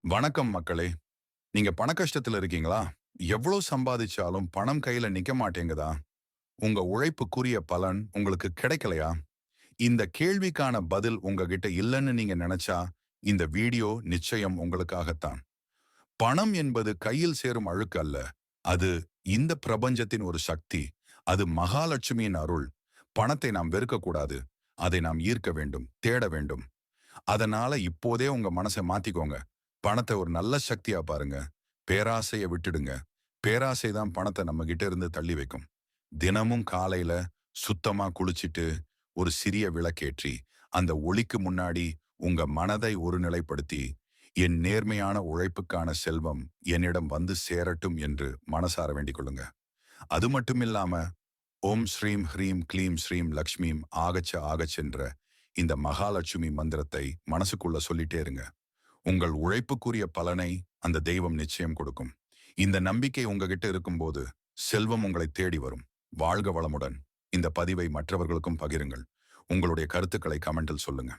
வணக்கம் மக்களே. நீங்க பண கஷ்டத்துல இருக்கீங்களா? எவ்வளவு சம்பாதிச்சாலும் பணம் கையில நிக்க மாட்டேங்குதா? உங்க உழைப்புக்குரிய பலன் உங்களுக்கு கிடைக்கலையா? இந்த கேள்விக்கான பதில் உங்ககிட்ட இல்லைன்னு நீங்க நினைச்சா, இந்த வீடியோ நிச்சயம் உங்களுக்காகத்தான். பணம் என்பது கையில் சேரும் அழுக்கு அல்ல. அது இந்த பிரபஞ்சத்தின் ஒரு சக்தி. அது மகாலட்சுமியின் அருள். பணத்தை நாம் வெறுக்கக்கூடாது. அதை நாம் ஈர்க்க வேண்டும், தேட வேண்டும். அதனால இப்போதே உங்க மனசை மாத்திக்கோங்க. பணத்தை ஒரு நல்ல சக்தியா பாருங்க. பேராசைய விட்டுடுங்க. பேராசை தான் பணத்தை நம்ம கிட்ட இருந்து தள்ளி வைக்கும். தினமும் காலையில சுத்தமா குளிச்சிட்டு ஒரு சிறிய விளக்கேற்றி அந்த ஒளிக்கு முன்னாடி உங்க மனதை ஒருநிலைப்படுத்தி என் நேர்மையான உழைப்புக்கான செல்வம் என்னிடம் வந்து சேரட்டும் என்று மனசார வேண்டிக் கொள்ளுங்க. அது மட்டும் இல்லாம ஓம் ஸ்ரீம் ஹ்ரீம் க்ளீம் ஸ்ரீம் லக்ஷ்மீம் ஆகச்ச ஆகச்சென்ற இந்த மகாலட்சுமி மந்திரத்தை மனசுக்குள்ள சொல்லிட்டே இருங்க. உங்கள் உழைப்புக்குரிய பலனை அந்த தெய்வம் நிச்சயம் கொடுக்கும். இந்த நம்பிக்கை உங்ககிட்ட இருக்கும்போது செல்வம் உங்களை தேடி வரும். வாழ்க வளமுடன். இந்த பதிவை மற்றவர்களுக்கும் பகிருங்கள். உங்களுடைய கருத்துக்களை கமெண்டில் சொல்லுங்க.